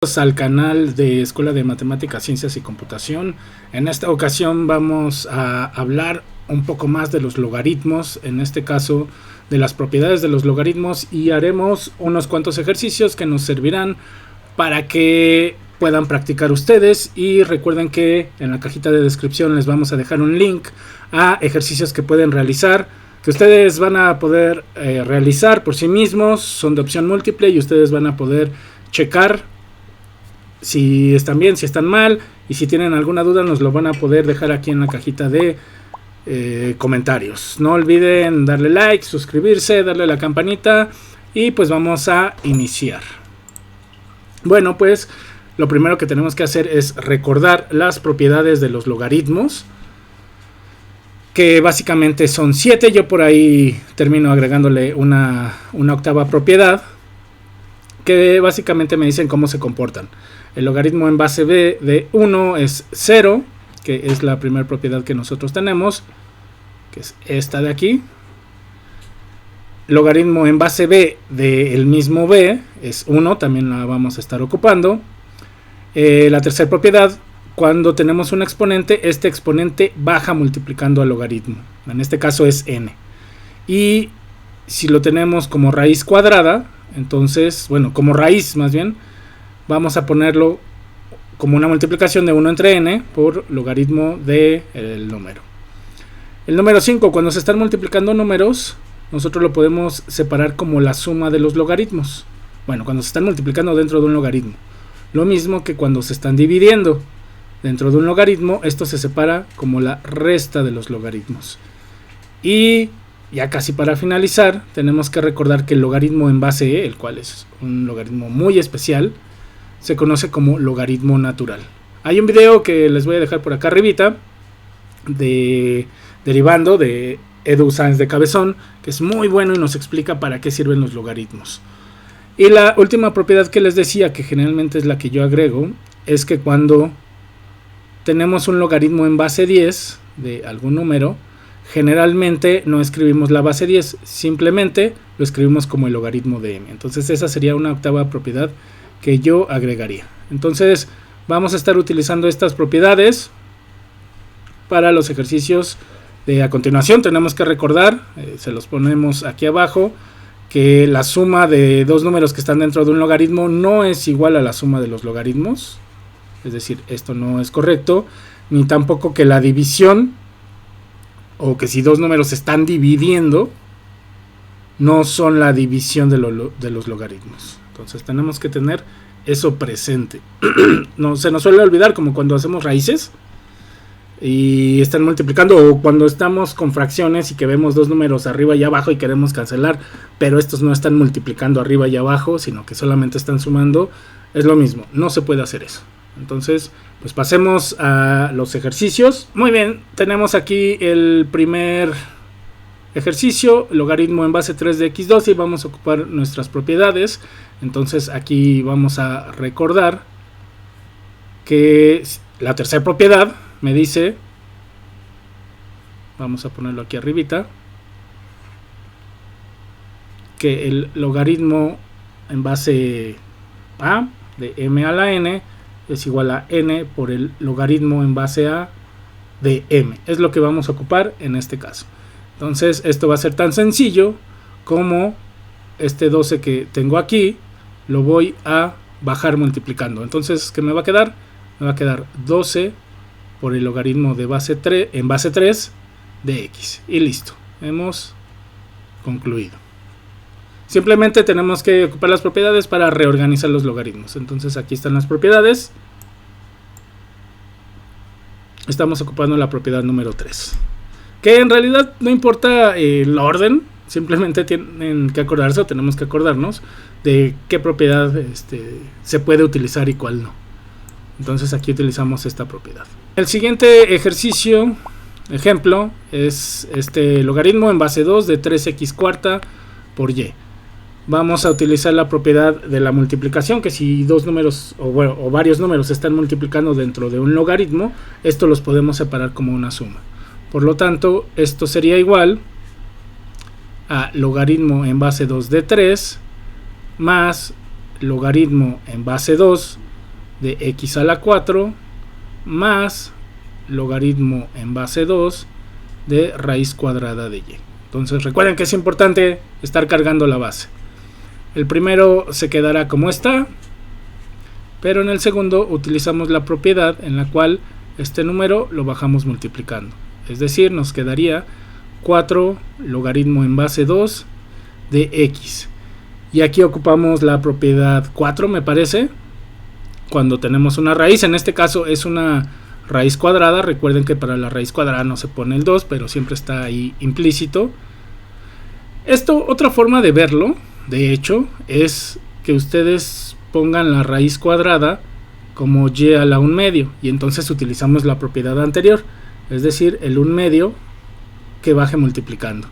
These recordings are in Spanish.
Al canal de Escuela de Matemáticas, Ciencias y Computación. En esta ocasión vamos a hablar un poco más de los logaritmos, en este caso de las propiedades de los logaritmos, y haremos unos cuantos ejercicios que nos servirán para que puedan practicar ustedes. Y recuerden que en la cajita de descripción les vamos a dejar un link a ejercicios que pueden realizar, que ustedes van a poder realizar por sí mismos. Son de opción múltiple y ustedes van a poder checar si están bien, si están mal, y si tienen alguna duda nos lo van a poder dejar aquí en la cajita de comentarios. No olviden darle like, suscribirse, darle a la campanita, y pues vamos a iniciar. Bueno, pues lo primero que tenemos que hacer es recordar las propiedades de los logaritmos, que básicamente son 7. Yo por ahí termino agregándole una octava propiedad, que básicamente me dicen cómo se comportan. El logaritmo en base b de 1 es 0, que es la primera propiedad que nosotros tenemos, que es esta de aquí. Logaritmo en base b del mismo b es 1, también la vamos a estar ocupando. La tercera propiedad, cuando tenemos un exponente, este exponente baja multiplicando al logaritmo. En este caso es n. Y si lo tenemos como raíz cuadrada, entonces, bueno, como raíz más bien, vamos a ponerlo como una multiplicación de 1 entre n por logaritmo del número. El número 5, cuando se están multiplicando números, nosotros lo podemos separar como la suma de los logaritmos. Bueno, cuando se están multiplicando dentro de un logaritmo. Lo mismo que cuando se están dividiendo dentro de un logaritmo, esto se separa como la resta de los logaritmos. Y ya casi para finalizar, tenemos que recordar que el logaritmo en base e, el cual es un logaritmo muy especial, se conoce como logaritmo natural. Hay un video que les voy a dejar por acá arribita, derivando de Edu Sáenz de Cabezón, que es muy bueno y nos explica para qué sirven los logaritmos. Y la última propiedad que les decía, que generalmente es la que yo agrego, es que cuando tenemos un logaritmo en base 10 de algún número, generalmente no escribimos la base 10, simplemente lo escribimos como el logaritmo de m. Entonces esa sería una octava propiedad que yo agregaría. Entonces vamos a estar utilizando estas propiedades para los ejercicios de a continuación. Tenemos que recordar, se los ponemos aquí abajo, que la suma de dos números que están dentro de un logaritmo no es igual a la suma de los logaritmos. Es decir, esto no es correcto, ni tampoco que la división, o que si dos números se están dividiendo, no son la división de los logaritmos. Entonces tenemos que tener eso presente. No se nos suele olvidar, como cuando hacemos raíces y están multiplicando, o cuando estamos con fracciones y que vemos dos números arriba y abajo y queremos cancelar, pero estos no están multiplicando arriba y abajo, sino que solamente están sumando. Es lo mismo, no se puede hacer eso. Entonces, pues pasemos a los ejercicios. Muy bien, tenemos aquí el primer ejercicio, logaritmo en base 3 de x2, y vamos a ocupar nuestras propiedades. Entonces aquí vamos a recordar que la tercera propiedad me dice, vamos a ponerlo aquí arribita, que el logaritmo en base a de m a la n es igual a n por el logaritmo en base a de m. Es lo que vamos a ocupar en este caso. Entonces esto va a ser tan sencillo como este 12 que tengo aquí, lo voy a bajar multiplicando. Entonces, ¿qué me va a quedar? Me va a quedar 12 por el logaritmo de base 3, en base 3 de x. Y listo, hemos concluido. Simplemente tenemos que ocupar las propiedades para reorganizar los logaritmos. Entonces aquí están las propiedades. Estamos ocupando la propiedad número 3. Que en realidad no importa el orden, simplemente tienen que acordarse, o tenemos que acordarnos de qué propiedad se puede utilizar y cuál no. Entonces aquí utilizamos esta propiedad. El siguiente ejercicio, ejemplo, es este logaritmo en base 2 de 3x cuarta por y. Vamos a utilizar la propiedad de la multiplicación, que si dos números o varios números se están multiplicando dentro de un logaritmo, esto los podemos separar como una suma. Por lo tanto, esto sería igual a logaritmo en base 2 de 3 más logaritmo en base 2 de x a la 4 más logaritmo en base 2 de raíz cuadrada de y. Entonces recuerden que es importante estar cargando la base. El primero se quedará como está, pero en el segundo utilizamos la propiedad en la cual este número lo bajamos multiplicando. Es decir, nos quedaría 4 logaritmo en base 2 de x. Y aquí ocupamos la propiedad 4, me parece, cuando tenemos una raíz. En este caso es una raíz cuadrada. Recuerden que para la raíz cuadrada no se pone el 2, pero siempre está ahí implícito. Esto, otra forma de verlo, de hecho, es que ustedes pongan la raíz cuadrada como y a la 1 medio, y entonces utilizamos la propiedad anterior, es decir, el 1 medio que baje multiplicando.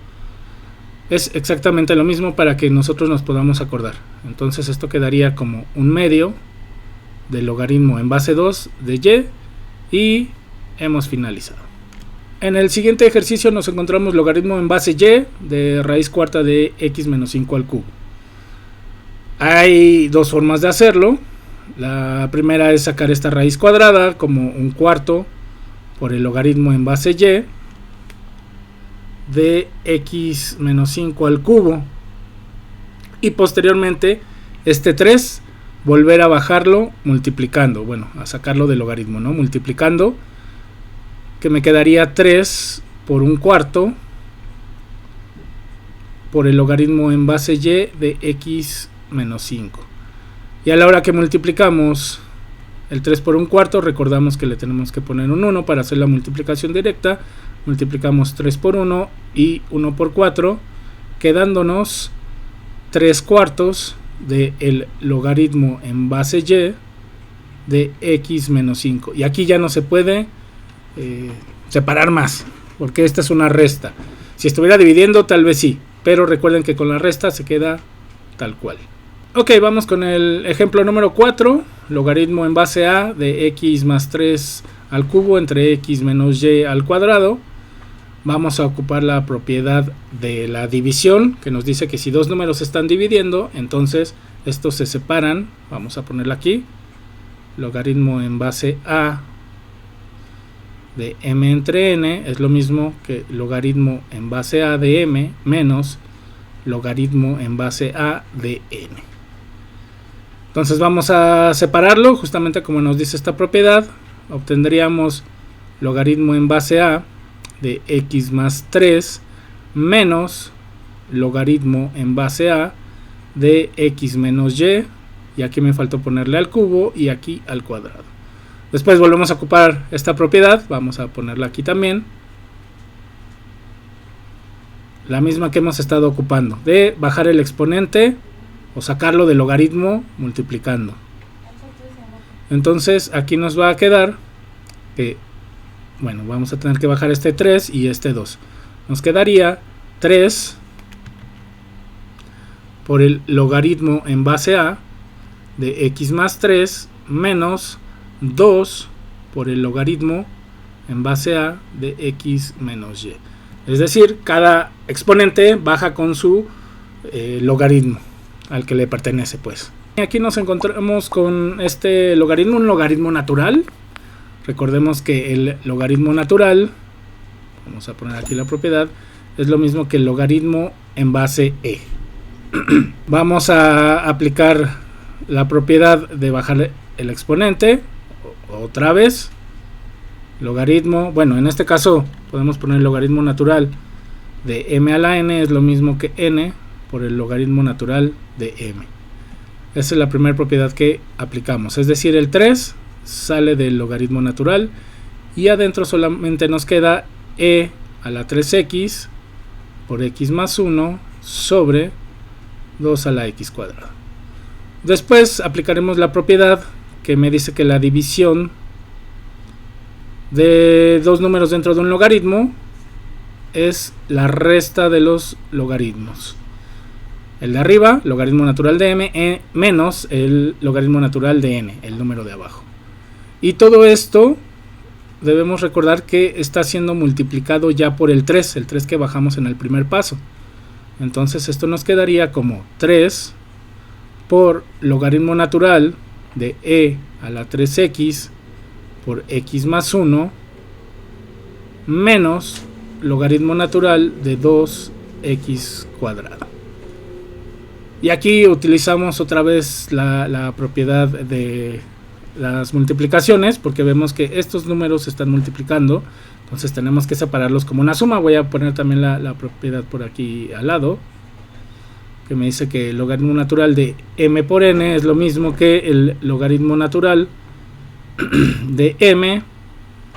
Es exactamente lo mismo para que nosotros nos podamos acordar. Entonces esto quedaría como 1 medio del logaritmo en base 2 de y, y hemos finalizado. En el siguiente ejercicio nos encontramos logaritmo en base y de raíz cuarta de x menos 5 al cubo. Hay dos formas de hacerlo. La primera es sacar esta raíz cuadrada como un cuarto por el logaritmo en base y de x menos 5 al cubo, y posteriormente este 3 volver a bajarlo multiplicando, bueno, a sacarlo del logaritmo, ¿no? Multiplicando, que me quedaría 3 por un cuarto por el logaritmo en base y de x menos 5. Y a la hora que multiplicamos el 3 por un cuarto, recordamos que le tenemos que poner un 1 para hacer la multiplicación directa. Multiplicamos 3 por 1 y 1 por 4, quedándonos 3 cuartos del logaritmo en base y de x menos 5. Y aquí ya no se puede separar más, porque esta es una resta. Si estuviera dividiendo tal vez sí, pero recuerden que con la resta se queda tal cual. Ok, vamos con el ejemplo número 4. Logaritmo en base a de x más 3 al cubo entre x menos y al cuadrado. Vamos a ocupar la propiedad de la división, que nos dice que si dos números se están dividiendo, entonces estos se separan. Vamos a ponerla aquí. Logaritmo en base a de m entre n es lo mismo que logaritmo en base a de m menos logaritmo en base a de n. Entonces vamos a separarlo justamente como nos dice esta propiedad. Obtendríamos logaritmo en base a de x más 3 menos logaritmo en base a de x menos y aquí me faltó ponerle al cubo y aquí al cuadrado. Después volvemos a ocupar esta propiedad, vamos a ponerla aquí también, la misma que hemos estado ocupando, de bajar el exponente o sacarlo del logaritmo multiplicando. Entonces aquí nos va a quedar que, bueno, vamos a tener que bajar este 3 y este 2. Nos quedaría 3 por el logaritmo en base a de x más 3 menos 2 por el logaritmo en base a de x menos y. Es decir, cada exponente baja con su logaritmo al que le pertenece, pues. Y aquí nos encontramos con este logaritmo, un logaritmo natural. Recordemos que el logaritmo natural, vamos a poner aquí la propiedad, es lo mismo que el logaritmo en base e. Vamos a aplicar la propiedad de bajar el exponente otra vez. Logaritmo, bueno, en este caso podemos poner el logaritmo natural de m a la n es lo mismo que n por el logaritmo natural de m. Esa es la primera propiedad que aplicamos, es decir, el 3 sale del logaritmo natural y adentro solamente nos queda e a la 3x por x más 1 sobre 2 a la x cuadrada. Después aplicaremos la propiedad que me dice que la división de dos números dentro de un logaritmo es la resta de los logaritmos. El de arriba, logaritmo natural de m, menos el logaritmo natural de n, el número de abajo. Y todo esto debemos recordar que está siendo multiplicado ya por el 3 que bajamos en el primer paso. Entonces esto nos quedaría como 3 por logaritmo natural de e a la 3x por x más 1 menos logaritmo natural de 2x cuadrado. Y aquí utilizamos otra vez la propiedad de las multiplicaciones, porque vemos que estos números se están multiplicando, entonces tenemos que separarlos como una suma. Voy a poner también la propiedad por aquí al lado, que me dice que el logaritmo natural de m por n es lo mismo que el logaritmo natural de m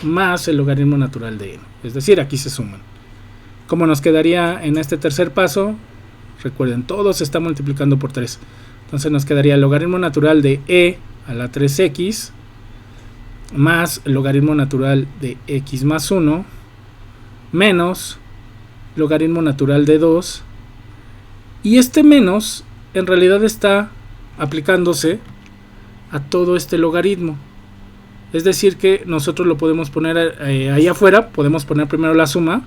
más el logaritmo natural de n, es decir, aquí se suman. ¿Cómo nos quedaría en este tercer paso? Recuerden, todo se está multiplicando por 3, entonces nos quedaría el logaritmo natural de e a la 3x más el logaritmo natural de x más 1 menos logaritmo natural de 2, y este menos en realidad está aplicándose a todo este logaritmo. Es decir, que nosotros lo podemos poner ahí afuera, podemos poner primero la suma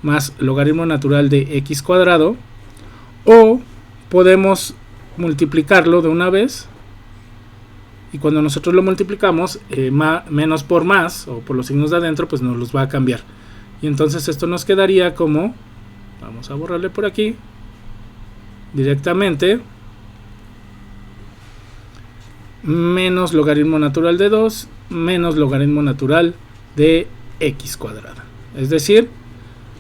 más logaritmo natural de x cuadrado, o podemos multiplicarlo de una vez, y cuando nosotros lo multiplicamos, menos por más, o por los signos de adentro, pues nos los va a cambiar. Y entonces esto nos quedaría como, vamos a borrarle por aquí, directamente, menos logaritmo natural de 2 menos logaritmo natural de x cuadrada. Es decir,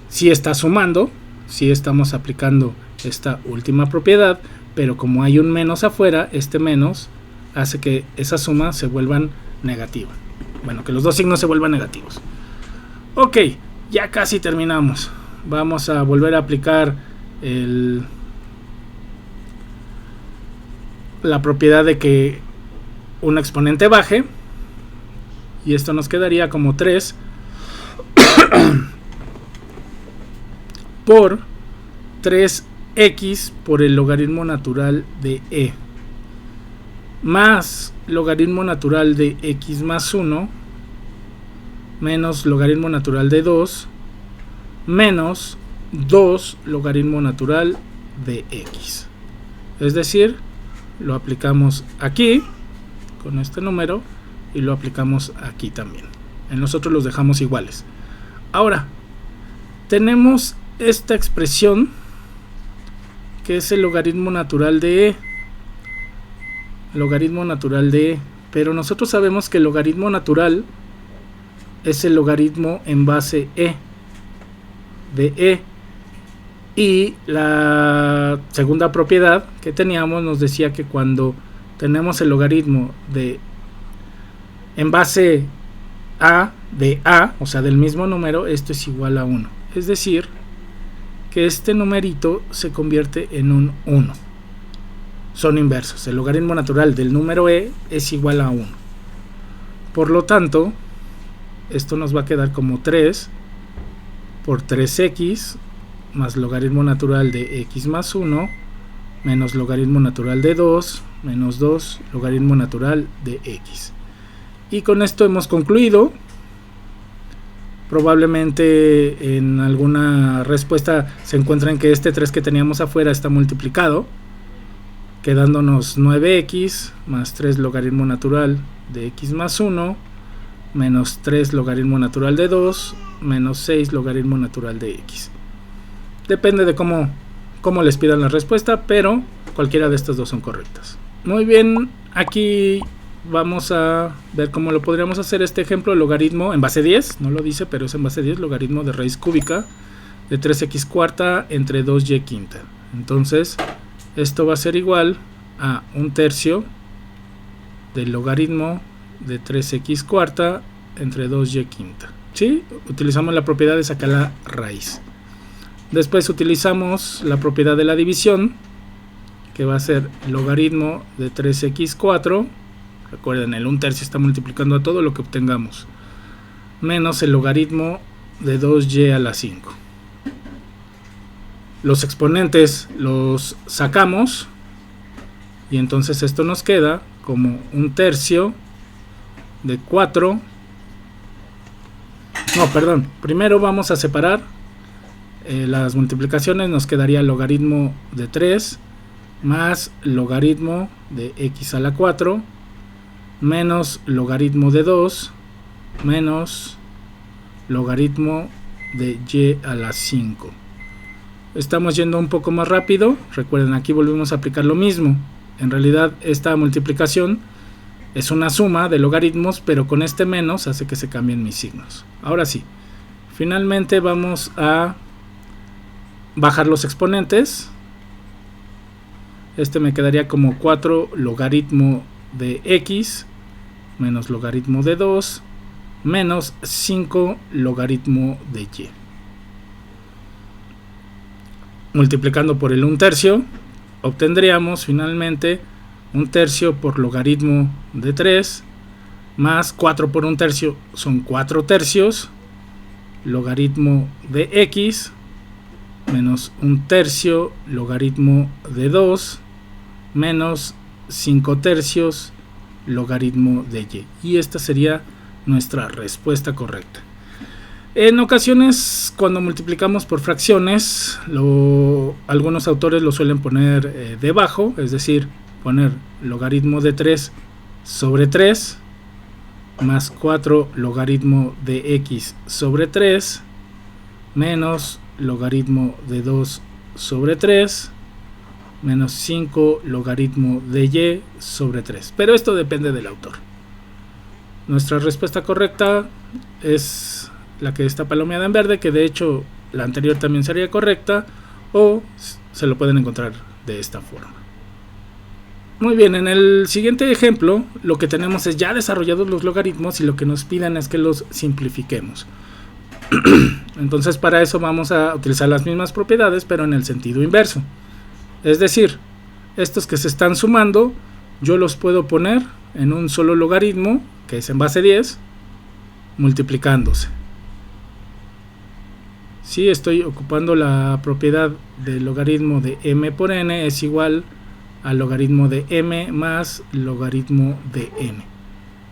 si está sumando, si estamos aplicando esta última propiedad, pero como hay un menos afuera, este menos hace que esa suma se vuelvan negativa. Bueno, que los dos signos se vuelvan negativos. Ok, ya casi terminamos. Vamos a volver a aplicar la propiedad de que un exponente baje, y esto nos quedaría como 3 por 3x por el logaritmo natural de e más logaritmo natural de x más 1 menos logaritmo natural de 2 menos 2 logaritmo natural de x. Es decir, lo aplicamos aquí con este número y lo aplicamos aquí también. En los otros los dejamos iguales. Ahora, tenemos esta expresión que es el logaritmo natural de e. Logaritmo natural de e. Pero nosotros sabemos que el logaritmo natural es el logaritmo en base e de e. Y la segunda propiedad que teníamos nos decía que cuando tenemos el logaritmo de en base a de a, o sea del mismo número, esto es igual a 1. Es decir, que este numerito se convierte en un 1. Son inversos. El logaritmo natural del número e es igual a 1. Por lo tanto, esto nos va a quedar como 3 por 3x más logaritmo natural de x más 1 menos logaritmo natural de 2 menos 2 logaritmo natural de x. Y con esto hemos concluido. Probablemente en alguna respuesta se encuentran que este 3 que teníamos afuera está multiplicado, quedándonos 9x más 3 logaritmo natural de x más 1 menos 3 logaritmo natural de 2 menos 6 logaritmo natural de x. Depende de cómo les pidan la respuesta, pero cualquiera de estas dos son correctas. Muy bien, aquí vamos a ver cómo lo podríamos hacer este ejemplo. Logaritmo en base 10, no lo dice, pero es en base 10, logaritmo de raíz cúbica de 3x cuarta entre 2y quinta. Entonces, esto va a ser igual a 1/3 del logaritmo de 3x cuarta entre 2y quinta. ¿Sí? Utilizamos la propiedad de sacar la raíz. Después utilizamos la propiedad de la división, que va a ser logaritmo de 3x4. Recuerden, el 1/3 está multiplicando a todo lo que obtengamos, menos el logaritmo de 2y a la 5. Los exponentes los sacamos y entonces esto nos queda como 1/3 de 4. No, perdón, primero vamos a separar las multiplicaciones. Nos quedaría logaritmo de 3 más logaritmo de x a la 4 menos logaritmo de 2 menos logaritmo de y a la 5. Estamos yendo un poco más rápido. Recuerden, aquí volvemos a aplicar lo mismo. En realidad esta multiplicación es una suma de logaritmos, pero con este menos hace que se cambien mis signos. Ahora sí, finalmente vamos a bajar los exponentes. Este me quedaría como 4 logaritmo de x menos logaritmo de 2 menos 5 logaritmo de y. Multiplicando por el 1/3 obtendríamos finalmente 1/3 por logaritmo de 3 más 4 por 1/3 son 4/3 logaritmo de x menos 1/3 logaritmo de 2 menos 5/3 logaritmo de y. Y esta sería nuestra respuesta correcta. En ocasiones, cuando multiplicamos por fracciones, algunos autores lo suelen poner debajo, es decir, poner logaritmo de 3 sobre 3 más 4 logaritmo de x sobre 3 menos logaritmo de 2 sobre 3 menos 5 logaritmo de y sobre 3. Pero esto depende del autor. Nuestra respuesta correcta es la que está palomeada en verde, que de hecho la anterior también sería correcta, o se lo pueden encontrar de esta forma. Muy bien, en el siguiente ejemplo lo que tenemos es ya desarrollados los logaritmos y lo que nos piden es que los simplifiquemos. Entonces para eso vamos a utilizar las mismas propiedades, pero en el sentido inverso. Es decir, estos que se están sumando yo los puedo poner en un solo logaritmo, que es en base 10, multiplicándose. Si estoy ocupando la propiedad del logaritmo de m por n es igual al logaritmo de m más logaritmo de n.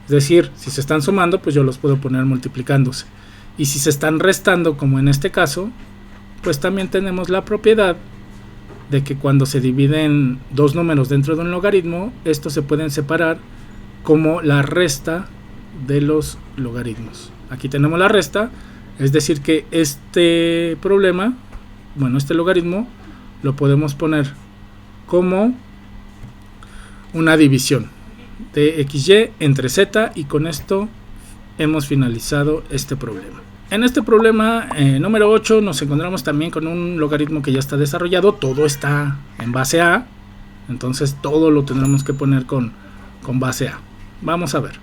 Es decir, si se están sumando, pues yo los puedo poner multiplicándose. Y si se están restando, como en este caso, pues también tenemos la propiedad de que cuando se dividen dos números dentro de un logaritmo, estos se pueden separar como la resta de los logaritmos. Aquí tenemos la resta, es decir que este problema, bueno, este logaritmo lo podemos poner como una división de xy entre z, y con esto hemos finalizado este problema. En este problema número 8 nos encontramos también con un logaritmo que ya está desarrollado, todo está en base a, entonces todo lo tendremos que poner con base a. Vamos a ver.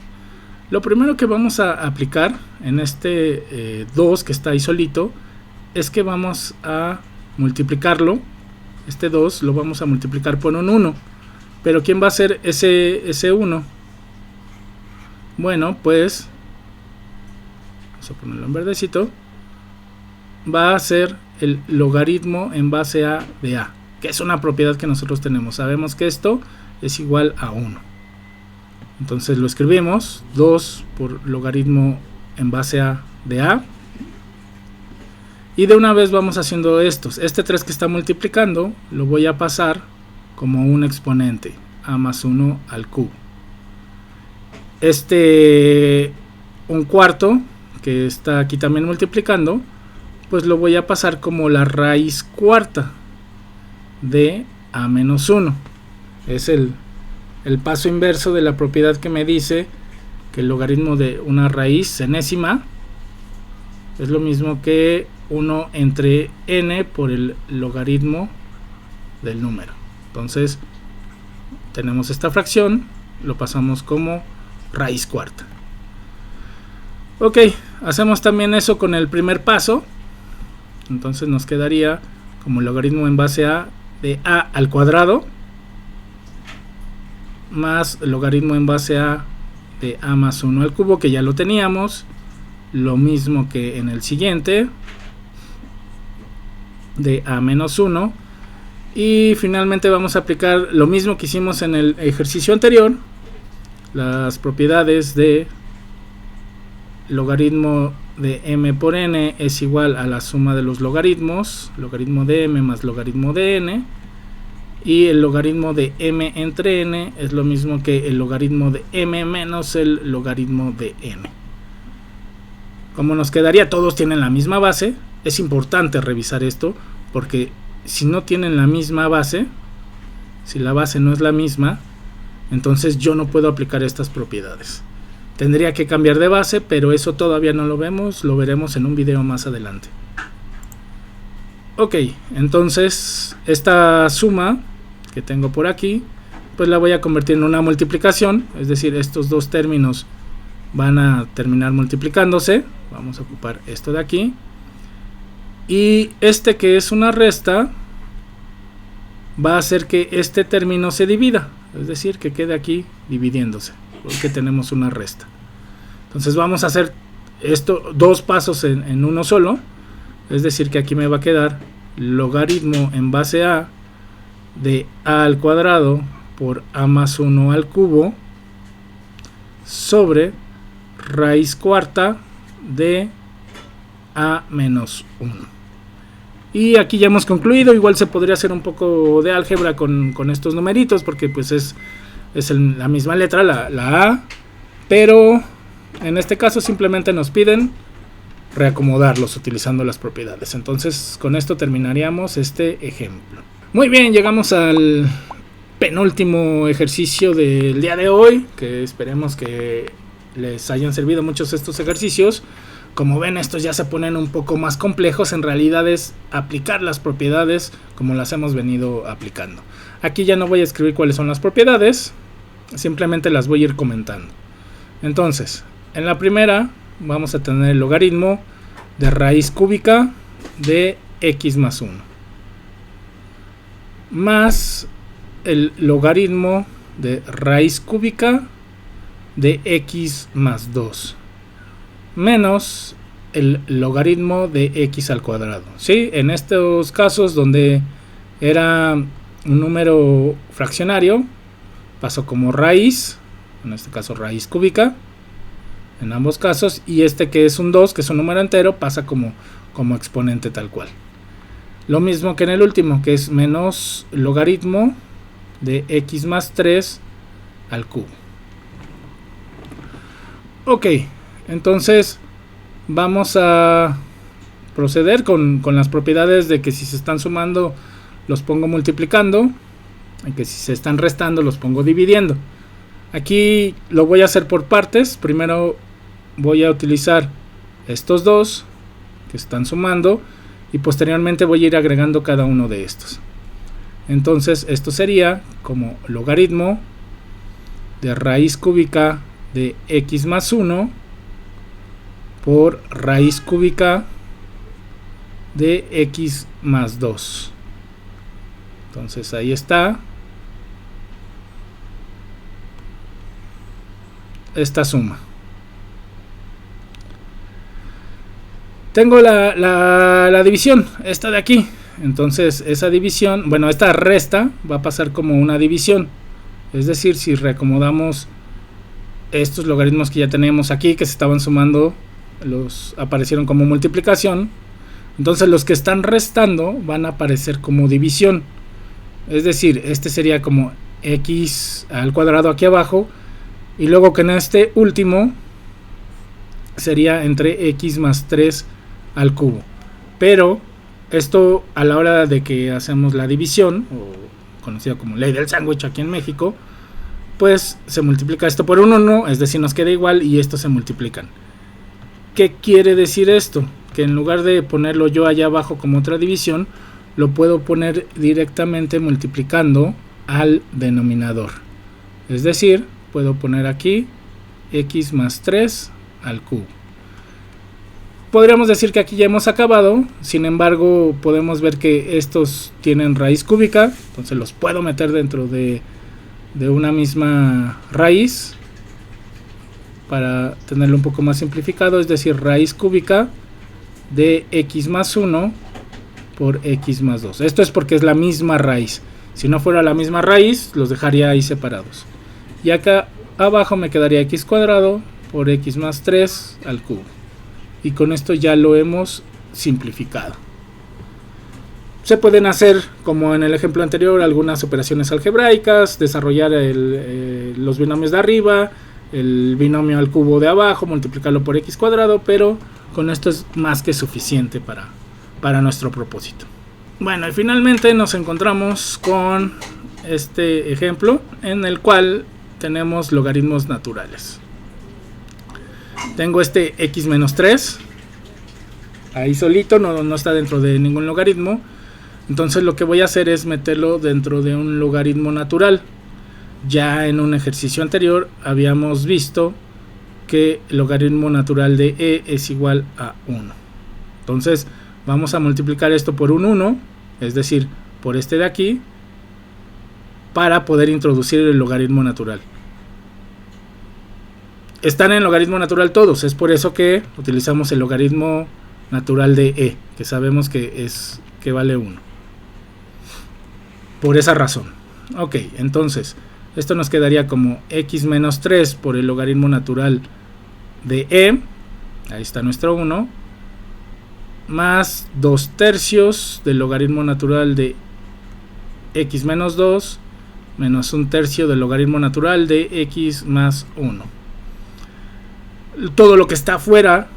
Lo primero que vamos a aplicar en este 2 que está ahí solito es que vamos a multiplicarlo. Este 2 lo vamos a multiplicar por un 1. Pero ¿quién va a ser ese 1? Bueno, pues vamos a ponerlo en verdecito. Va a ser el logaritmo en base a de a, que es una propiedad que nosotros tenemos. Sabemos que esto es igual a 1. Entonces lo escribimos 2 por logaritmo en base a de a. Y de una vez vamos haciendo estos. Este 3 que está multiplicando lo voy a pasar como un exponente, a más 1 al cubo. Este 1/4 que está aquí también multiplicando, pues lo voy a pasar como la raíz cuarta de a menos 1. Es el paso inverso de la propiedad que me dice que el logaritmo de una raíz enésima es lo mismo que 1 entre n por el logaritmo del número. Entonces tenemos esta fracción, lo pasamos como raíz cuarta. Ok, hacemos también eso con el primer paso. Entonces nos quedaría como logaritmo en base a de a al cuadrado más logaritmo en base a de a más 1 al cubo, que ya lo teníamos. Lo mismo que en el siguiente, de a menos 1. Y finalmente vamos a aplicar lo mismo que hicimos en el ejercicio anterior, las propiedades de logaritmo de m por n es igual a la suma de los logaritmos, logaritmo de m más logaritmo de n, y el logaritmo de m entre n es lo mismo que el logaritmo de m menos el logaritmo de n. Como nos quedaría, todos tienen la misma base. Es importante revisar esto, porque si no tienen la misma base, si la base no es la misma, entonces yo no puedo aplicar estas propiedades. Tendría que cambiar de base, pero eso todavía no lo vemos, lo veremos en un video más adelante. Ok, entonces esta suma que tengo por aquí, pues la voy a convertir en una multiplicación, es decir, estos dos términos van a terminar multiplicándose. Vamos a ocupar esto de aquí, y este que es una resta va a hacer que este término se divida, es decir, que quede aquí dividiéndose, porque tenemos una resta. Entonces vamos a hacer esto, dos pasos en uno solo, es decir, que aquí me va a quedar logaritmo en base a de a al cuadrado por a más 1 al cubo sobre raíz cuarta de a menos 1. Y aquí ya hemos concluido. Igual se podría hacer un poco de álgebra con estos numeritos, porque pues es la misma letra, la a, pero en este caso simplemente nos piden reacomodarlos utilizando las propiedades. Entonces con esto terminaríamos este ejemplo. Muy bien, llegamos al penúltimo ejercicio del día de hoy, que esperemos que les hayan servido muchos estos ejercicios. Como ven, estos ya se ponen un poco más complejos. En realidad es aplicar las propiedades como las hemos venido aplicando. Aquí ya no voy a escribir cuáles son las propiedades, simplemente las voy a ir comentando. Entonces, en la primera vamos a tener el logaritmo de raíz cúbica de x más 1 más el logaritmo de raíz cúbica de x más 2 menos el logaritmo de x al cuadrado. ¿Sí? En estos casos donde era un número fraccionario, pasó como raíz, en este caso raíz cúbica, en ambos casos, y este que es un 2, que es un número entero, pasa como exponente tal cual. Lo mismo que en el último, que es menos logaritmo de x más 3 al cubo. Ok, entonces vamos a proceder con las propiedades de que si se están sumando los pongo multiplicando, y que si se están restando los pongo dividiendo. Aquí lo voy a hacer por partes. Primero voy a utilizar estos dos que están sumando, y posteriormente voy a ir agregando cada uno de estos. Entonces esto sería como logaritmo de raíz cúbica de x más 1 por raíz cúbica de x más 2. Entonces ahí está esta suma. Tengo la división, esta de aquí. Entonces esa división, bueno, esta resta va a pasar como una división. Es decir, si reacomodamos estos logaritmos que ya tenemos aquí, que se estaban sumando, los aparecieron como multiplicación. Entonces los que están restando van a aparecer como división. Es decir, este sería como x al cuadrado aquí abajo, y luego que en este último sería entre x más 3 al cubo. Pero esto, a la hora de que hacemos la división, o conocida como ley del sándwich aquí en México, pues se multiplica esto por un 1, es decir, nos queda igual, y estos se multiplican. ¿Qué quiere decir esto? Que en lugar de ponerlo yo allá abajo como otra división, lo puedo poner directamente multiplicando al denominador. Es decir, puedo poner aquí x más 3 al cubo. Podríamos decir que aquí ya hemos acabado. Sin embargo, podemos ver que estos tienen raíz cúbica, entonces los puedo meter dentro de una misma raíz para tenerlo un poco más simplificado. Es decir, raíz cúbica de x más 1 por x más 2. Esto es porque es la misma raíz. Si no fuera la misma raíz, los dejaría ahí separados. Y acá abajo me quedaría x cuadrado por x más 3 al cubo. Y con esto ya lo hemos simplificado. Se pueden hacer, como en el ejemplo anterior, algunas operaciones algebraicas, desarrollar los binomios de arriba, el binomio al cubo de abajo, multiplicarlo por x cuadrado, pero con esto es más que suficiente para nuestro propósito. Bueno, y finalmente nos encontramos con este ejemplo en el cual tenemos logaritmos naturales. Tengo este x menos 3 ahí solito, no está dentro de ningún logaritmo. Entonces lo que voy a hacer es meterlo dentro de un logaritmo natural. Ya en un ejercicio anterior habíamos visto que el logaritmo natural de e es igual a 1. Entonces vamos a multiplicar esto por un 1, es decir, por este de aquí, para poder introducir el logaritmo natural. Están en logaritmo natural todos, es por eso que utilizamos el logaritmo natural de e, que sabemos que vale 1. Por esa razón. Ok, entonces esto nos quedaría como x menos 3 por el logaritmo natural de e, ahí está nuestro 1, más 2 tercios del logaritmo natural de x menos 2, menos 1 tercio del logaritmo natural de x más 1. Todo lo que está afuera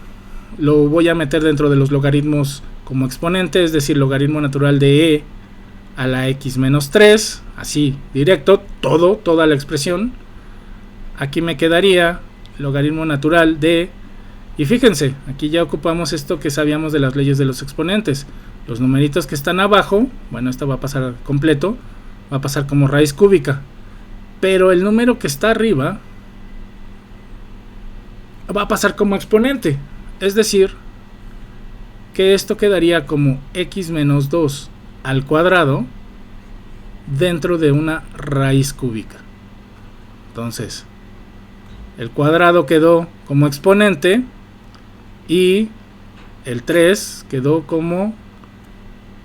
lo voy a meter dentro de los logaritmos como exponente, es decir, logaritmo natural de e a la x menos 3, así directo, toda la expresión. Aquí me quedaría logaritmo natural de, y fíjense, aquí ya ocupamos esto que sabíamos de las leyes de los exponentes. Los numeritos que están abajo, bueno, esto va a pasar completo, va a pasar como raíz cúbica, pero el número que está arriba va a pasar como exponente, es decir, que esto quedaría como x menos 2 al cuadrado dentro de una raíz cúbica. Entonces, el cuadrado quedó como exponente y el 3 quedó como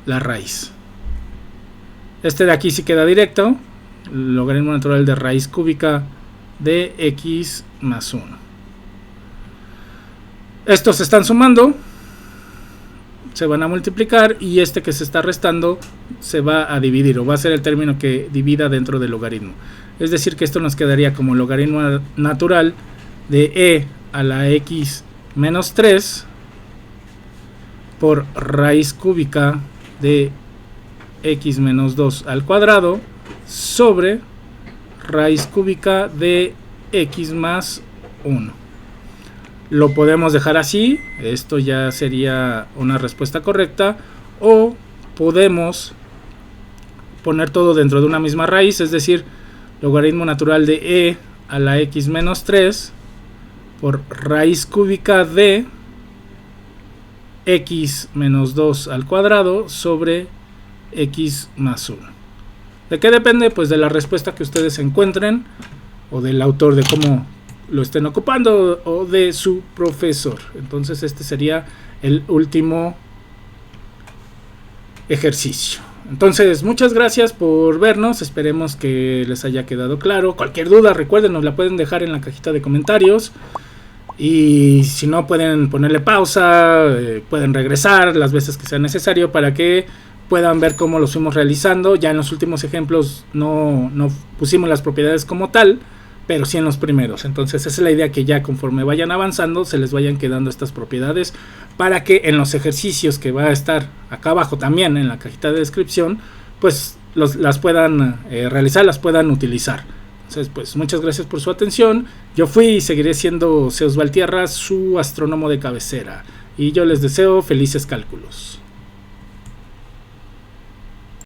la raíz. Este de aquí sí queda directo, el logaritmo natural de raíz cúbica de x más 1. Estos se están sumando, se van a multiplicar y este que se está restando se va a dividir, o va a ser el término que divida dentro del logaritmo. Es decir, que esto nos quedaría como logaritmo natural de e a la x menos 3 por raíz cúbica de x menos 2 al cuadrado sobre raíz cúbica de x más 1. Lo podemos dejar así, esto ya sería una respuesta correcta, o podemos poner todo dentro de una misma raíz, es decir, logaritmo natural de e a la x menos 3 por raíz cúbica de x menos 2 al cuadrado sobre x más 1. ¿De qué depende? Pues de la respuesta que ustedes encuentren, o del autor, de cómo lo estén ocupando, o de su profesor. Entonces este sería el último ejercicio. Entonces, muchas gracias por vernos, esperemos que les haya quedado claro. Cualquier duda, recuerden, nos la pueden dejar en la cajita de comentarios. Y si no, pueden ponerle pausa, pueden regresar las veces que sea necesario para que puedan ver cómo lo fuimos realizando. Ya en los últimos ejemplos no pusimos las propiedades como tal, pero sí en los primeros. Entonces esa es la idea, que ya conforme vayan avanzando se les vayan quedando estas propiedades para que en los ejercicios que va a estar acá abajo también en la cajita de descripción, pues las puedan realizar, las puedan utilizar. Entonces, pues muchas gracias por su atención. Yo fui y seguiré siendo Zeus Valtierra, su astrónomo de cabecera, y yo les deseo felices cálculos.